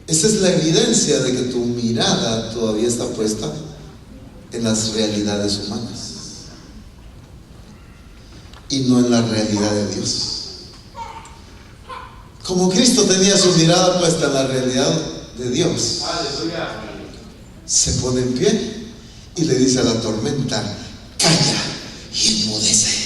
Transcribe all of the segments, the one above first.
Esa es la evidencia de que tu mirada todavía está puesta en las realidades humanas y no en la realidad de Dios. Como Cristo tenía su mirada puesta en la realidad de Dios, se pone en pie y le dice a la tormenta: calla y enmudece.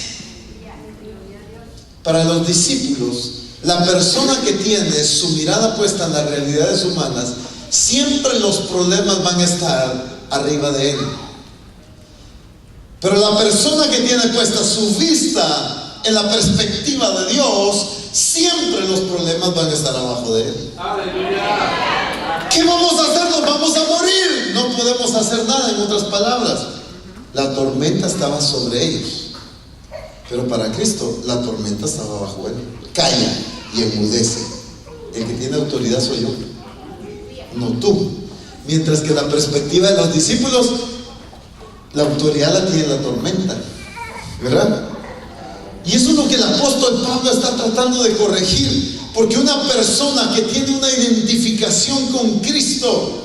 Para los discípulos, la persona que tiene su mirada puesta en las realidades humanas, siempre los problemas van a estar arriba de él. Pero la persona que tiene puesta su vista en la perspectiva de Dios, siempre los problemas van a estar abajo de él. ¡Aleluya! ¿Qué vamos a hacer? Nos vamos a morir. No podemos hacer nada, en otras palabras. La tormenta estaba sobre ellos, pero para Cristo la tormenta estaba bajo él. Calla y enmudece. El que tiene autoridad soy yo, no tú. Mientras que la perspectiva de los discípulos, la autoridad la tiene la tormenta, ¿verdad? Y eso es lo que el apóstol Pablo está tratando de corregir. Porque una persona que tiene una identificación con Cristo,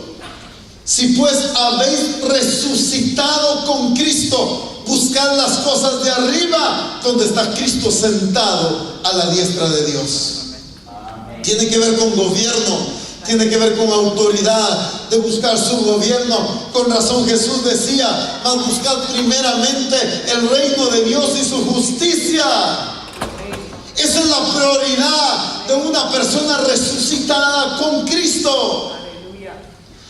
si pues habéis resucitado con Cristo, buscad las cosas de arriba, donde está Cristo sentado a la diestra de Dios. Tiene que ver con gobierno, tiene que ver con autoridad, de buscar su gobierno. Con razón Jesús decía: mas buscad primeramente el reino de Dios y su justicia. Esa es la prioridad de una persona resucitada con Cristo.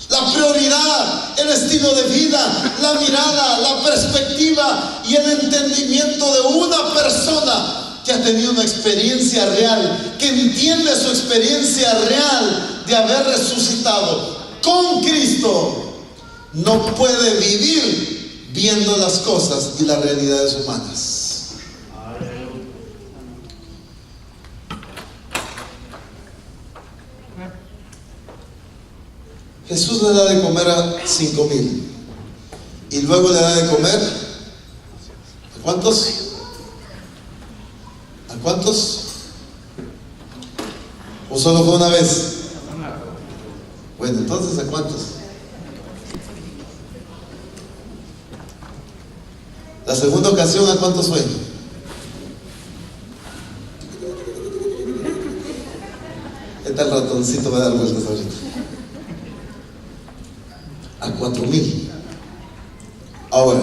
La prioridad, el estilo de vida, la mirada, la perspectiva y el entendimiento de una persona que ha tenido una experiencia real, que entiende su experiencia real de haber resucitado con Cristo, no puede vivir viendo las cosas y las realidades humanas. Jesús le da de comer a 5,000 y luego le da de comer ¿a cuántos? ¿A cuántos? ¿O solo fue una vez? Bueno, entonces ¿a cuántos? La segunda ocasión, ¿a cuántos fue? Este el ratoncito va a dar vueltas ahorita. A 4,000. Ahora,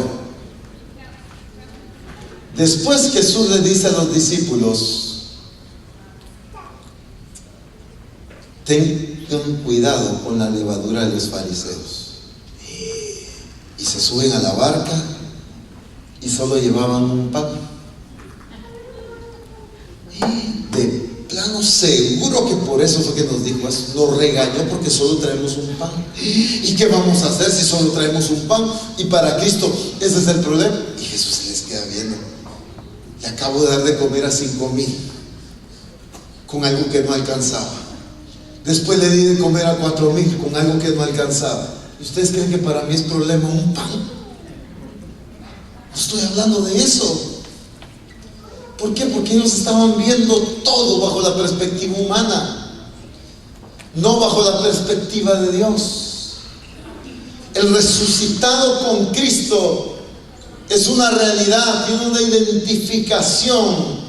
después Jesús le dice a los discípulos: tengan cuidado con la levadura de los fariseos. Y se suben a la barca y solo llevaban un pan. De plano seguro que por eso fue que nos dijo eso. Nos regañó porque solo traemos un pan. ¿Y qué vamos a hacer si solo traemos un pan? Y para Cristo ese es el problema. Y Jesús se les queda viendo. Le acabo de dar de comer a 5,000 con algo que no alcanzaba. Después le di de comer a 4,000 con algo que no alcanzaba. ¿Y ustedes creen que para mí es problema un pan? No estoy hablando de eso. ¿Por qué? Porque ellos estaban viendo todo bajo la perspectiva humana, no bajo la perspectiva de Dios. El resucitado con Cristo es una realidad, tiene una identificación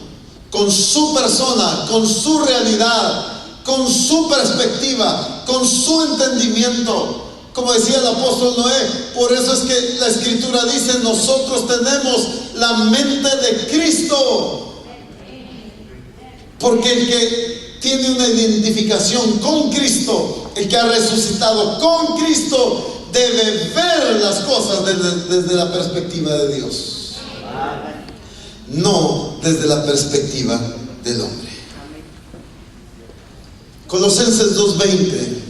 con su persona, con su realidad, con su perspectiva, con su entendimiento. Como decía el apóstol Noé, por eso es que la escritura dice: nosotros tenemos la mente de Cristo. Porque el que tiene una identificación con Cristo, el que ha resucitado con Cristo, debe ver las cosas desde la perspectiva de Dios, no desde la perspectiva del hombre. Colosenses 2:20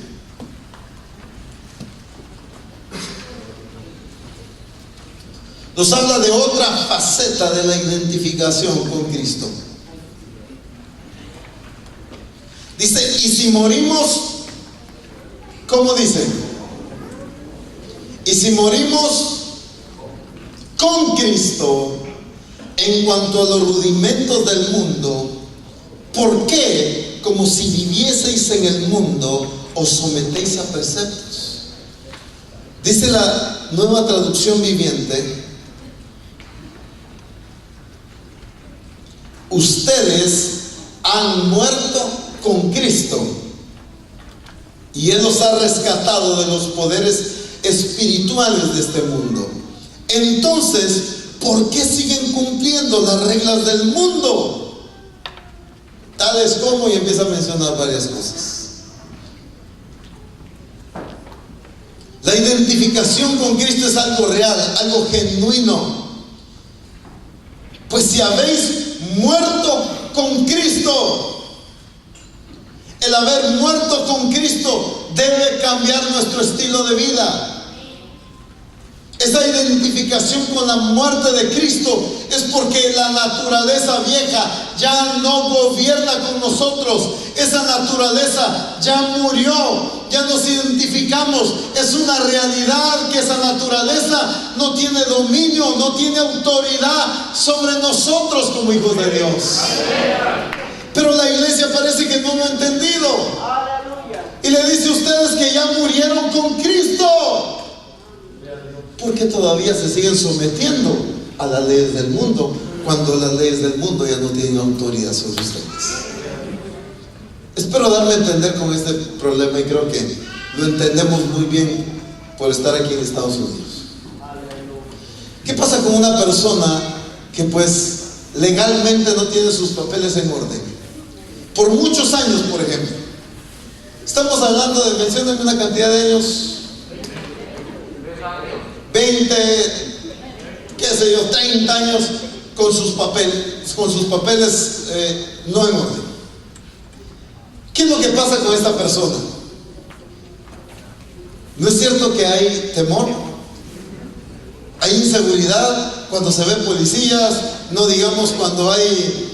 nos habla de otra faceta de la identificación con Cristo. Dice: y si morimos, ¿cómo dice? Y si morimos con Cristo en cuanto a los rudimentos del mundo, ¿por qué, como si vivieseis en el mundo, os sometéis a preceptos. Dice la Nueva Traducción Viviente: ustedes han muerto con Cristo y Él los ha rescatado de los poderes espirituales de este mundo. Entonces, ¿por qué siguen cumpliendo las reglas del mundo? Tales como, y empieza a mencionar varias cosas. La identificación con Cristo es algo real, algo genuino. Pues si habéis muerto con Cristo, el haber muerto con Cristo debe cambiar nuestro estilo de vida. Esa identificación con la muerte de Cristo es porque la naturaleza vieja ya no gobierna con nosotros. Esa naturaleza ya murió, ya nos identificamos. Es una realidad que esa naturaleza no tiene dominio, no tiene autoridad sobre nosotros como hijos de Dios. Pero la iglesia parece que no lo ha entendido. Y le dice a ustedes que ya murieron con Cristo, porque todavía se siguen sometiendo a las leyes del mundo, cuando las leyes del mundo ya no tienen autoridad sobre ustedes. Espero darme a entender con este problema, y creo que lo entendemos muy bien por estar aquí en Estados Unidos. ¿Qué pasa con una persona que pues legalmente no tiene sus papeles en orden? Por muchos años, por ejemplo. Estamos hablando de, menciónenme una cantidad de años, 20, qué sé yo, 30 años con sus papeles no en orden. ¿Qué es lo que pasa con esta persona? ¿No es cierto que hay temor? Hay inseguridad cuando se ven policías, no digamos cuando hay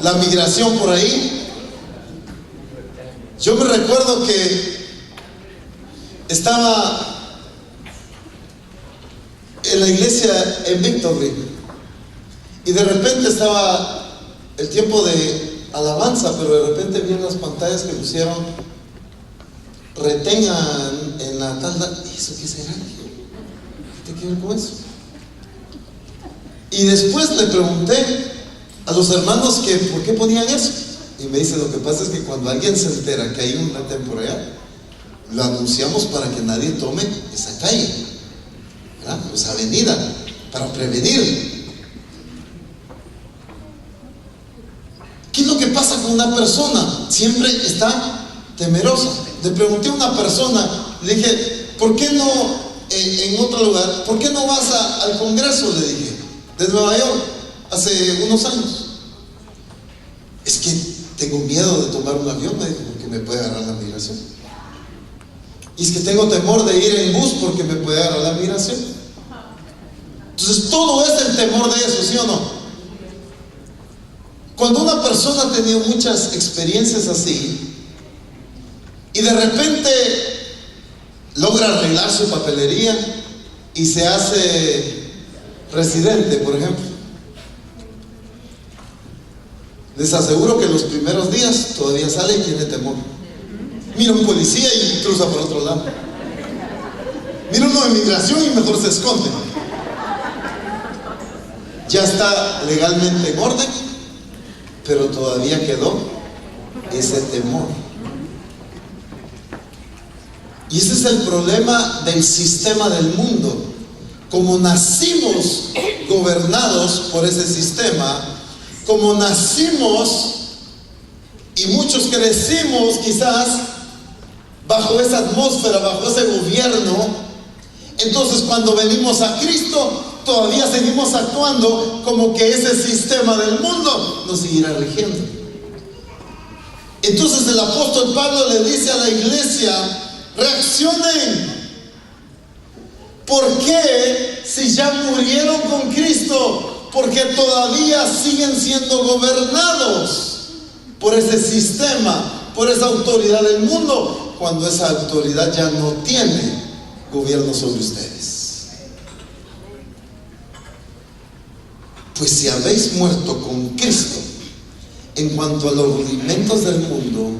la migración por ahí. Yo me recuerdo que estaba en la iglesia en Victorville y de repente estaba el tiempo de alabanza, pero de repente vi en las pantallas que pusieron retengan en la talda. ¿Eso qué será? ¿Qué tiene que ver con eso? Y después le pregunté a los hermanos que por qué ponían eso, y me dice: lo que pasa es que cuando alguien se entera que hay un retén por allá, lo anunciamos para que nadie tome esa calle, ¿verdad? Esa avenida, para prevenir. ¿Qué es lo que pasa con una persona? Siempre está temerosa. Le pregunté a una persona, le dije: ¿por qué no en otro lugar? ¿Por qué no vas al Congreso? Le dije, de Nueva York, hace unos años. Es que tengo miedo de tomar un avión, me dijo, porque me puede agarrar la migración. Y es que tengo temor de ir en bus porque me puede agarrar la migración. Entonces todo es el temor de eso, ¿sí o no? Cuando una persona ha tenido muchas experiencias así y de repente logra arreglar su papelería y se hace residente, por ejemplo, les aseguro que los primeros días todavía sale y tiene temor. Mira un policía y cruza por otro lado. Mira uno de migración y mejor se esconde. Ya está legalmente en orden, pero todavía quedó ese temor. Y ese es el problema del sistema del mundo. Como nacimos gobernados por ese sistema, como nacimos y muchos crecimos quizás bajo esa atmósfera, bajo ese gobierno, entonces cuando venimos a Cristo todavía seguimos actuando como que ese sistema del mundo nos seguirá rigiendo. Entonces el apóstol Pablo le dice a la iglesia: reaccionen. ¿Por qué? Si ya murieron con Cristo, porque todavía siguen siendo gobernados por ese sistema, por esa autoridad del mundo, cuando esa autoridad ya no tiene gobierno sobre ustedes. Pues si habéis muerto con Cristo en cuanto a los rudimentos del mundo,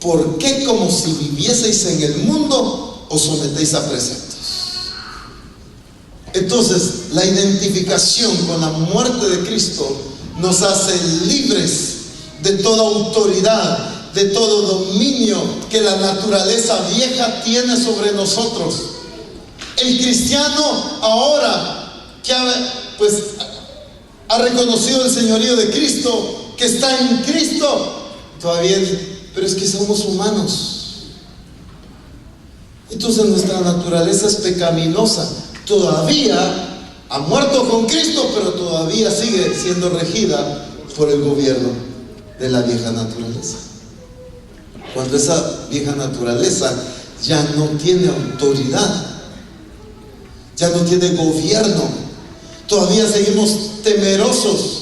¿por qué como si vivieseis en el mundo os sometéis a preceptos? Entonces, la identificación con la muerte de Cristo nos hace libres de toda autoridad, de todo dominio que la naturaleza vieja tiene sobre nosotros. El cristiano ahora que ha reconocido el señorío de Cristo, que está en Cristo, todavía dice, pero es que somos humanos. Entonces nuestra naturaleza es pecaminosa. Todavía ha muerto con Cristo, pero todavía sigue siendo regida por el gobierno de la vieja naturaleza. Cuando esa vieja naturaleza ya no tiene autoridad, ya no tiene gobierno, todavía seguimos temerosos.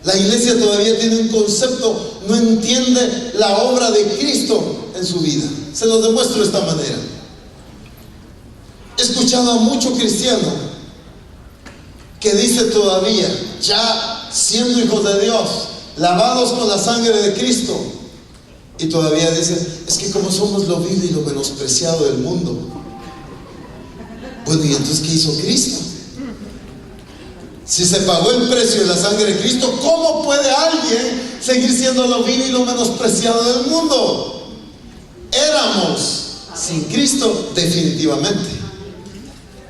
La iglesia todavía tiene un concepto, no entiende la obra de Cristo en su vida. Se lo demuestro de esta manera. He escuchado a mucho cristiano que dice todavía, ya siendo hijos de Dios, lavados con la sangre de Cristo, y todavía dice, es que como somos lo vil y lo menospreciado del mundo. Bueno, ¿y entonces qué hizo Cristo? Si se pagó el precio de la sangre de Cristo, ¿cómo puede alguien seguir siendo lo vil y lo menospreciado del mundo? Éramos sin Cristo definitivamente.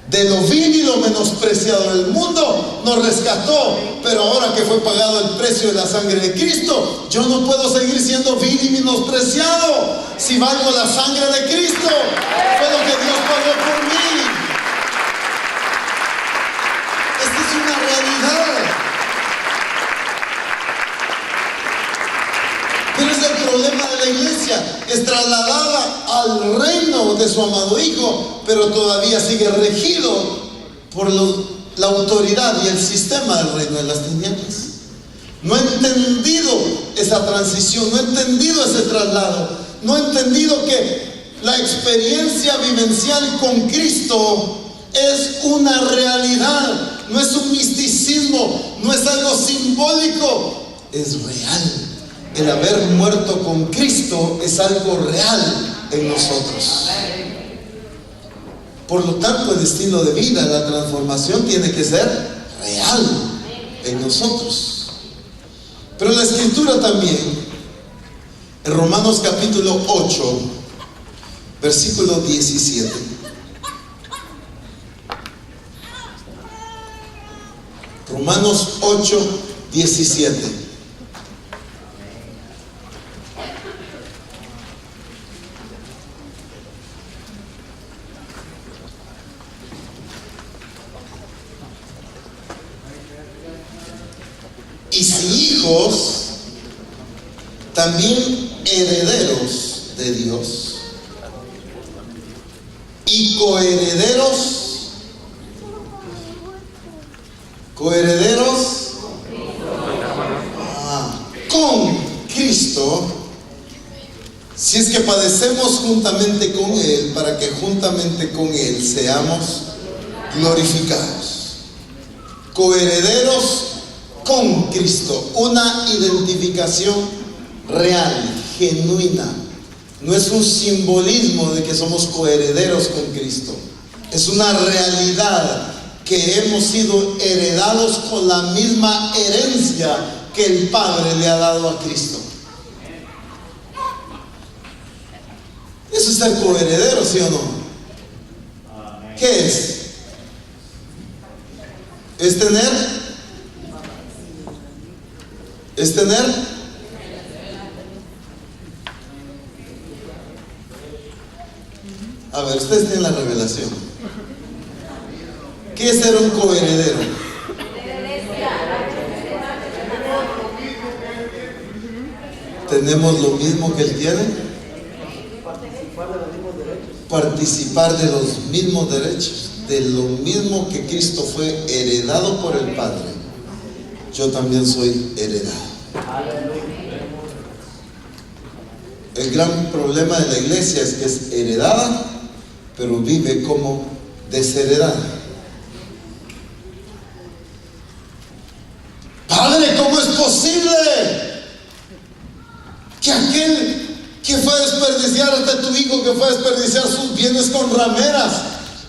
De lo vil y lo menospreciado del mundo nos rescató, pero ahora que fue pagado el precio de la sangre de Cristo, yo no puedo seguir siendo vil y menospreciado si valgo la sangre de Cristo. Fue lo que Dios pagó por mí. Esta es una realidad. Pero es el problema de la iglesia, es trasladada al reino de su amado Hijo, pero todavía sigue regido por la autoridad y el sistema del reino de las tinieblas. No ha entendido esa transición, no ha entendido ese traslado, no ha entendido que la experiencia vivencial con Cristo es una realidad, no es un misticismo, no es algo simbólico, es real. El haber muerto con Cristo es algo real en nosotros. Por lo tanto, el estilo de vida, la transformación tiene que ser real en nosotros. Pero la Escritura también, en Romanos capítulo 8, versículo 17. Romanos 8, 17. Y si hijos, también herederos de Dios y coherederos con Cristo, si es que padecemos juntamente con Él, para que juntamente con Él seamos glorificados. Coherederos con Cristo, una identificación real, genuina. No es un simbolismo de que somos coherederos con Cristo, es una realidad que hemos sido heredados con la misma herencia que el Padre le ha dado a Cristo. Eso es ser coheredero, ¿sí o no? ¿Qué es? ¿Es tener? ¿Es tener? A ver, ustedes tienen la revelación. ¿Qué es ser un coheredero? ¿Tenemos lo mismo que él tiene? Participar de los mismos derechos, de lo mismo que Cristo fue heredado por el Padre. Yo también soy heredado. El gran problema de la iglesia es que es heredada, pero vive como desheredada. Padre, ¿cómo es posible que que fue a desperdiciar hasta tu hijo, que fue a desperdiciar sus bienes con rameras.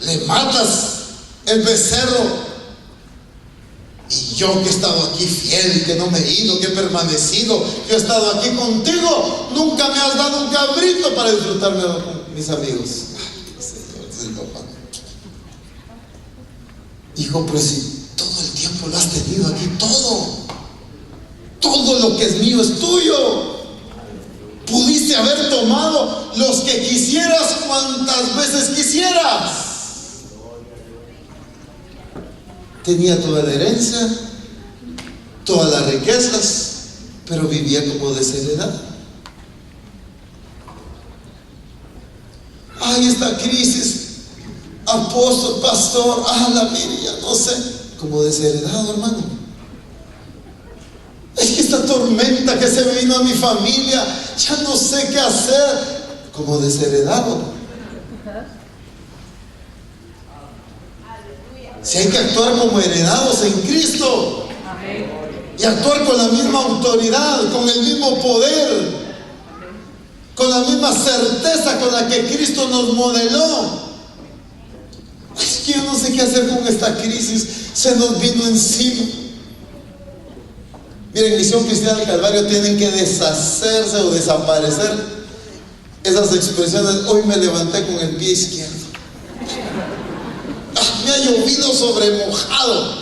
Le matas el becerro. Y yo que he estado aquí fiel, que no me he ido, que he permanecido, que he estado aquí contigo, nunca me has dado un cabrito para disfrutarme con mis amigos. Ay, Señor, es el papá. Hijo, pero si todo el tiempo lo has tenido aquí, todo lo que es mío es tuyo. Pudiste haber tomado los que quisieras, cuantas veces quisieras. Tenía toda la herencia, todas las riquezas, pero vivía como desheredado. Ay, esta crisis, apóstol, pastor, la mire, ya no sé, como desheredado, hermano. Es que esta tormenta que se vino a mi familia, ya no sé qué hacer, como desheredado. Si hay que actuar como heredados en Cristo y actuar con la misma autoridad, con el mismo poder, con la misma certeza con la que Cristo nos modeló. Es que yo no sé qué hacer con esta crisis, se nos vino encima. Miren, Misión Cristiana del Calvario tienen que deshacerse o desaparecer esas expresiones. Hoy me levanté con el pie izquierdo. Me ha llovido sobre mojado.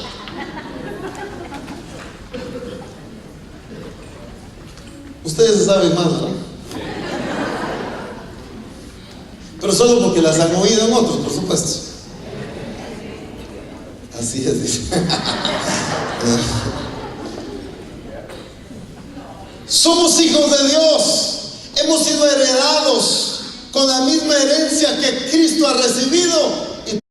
Ustedes saben más, ¿no? Pero solo porque las han oído en otros, por supuesto. Así es, dice. Somos hijos de Dios. Hemos sido heredados con la misma herencia que Cristo ha recibido.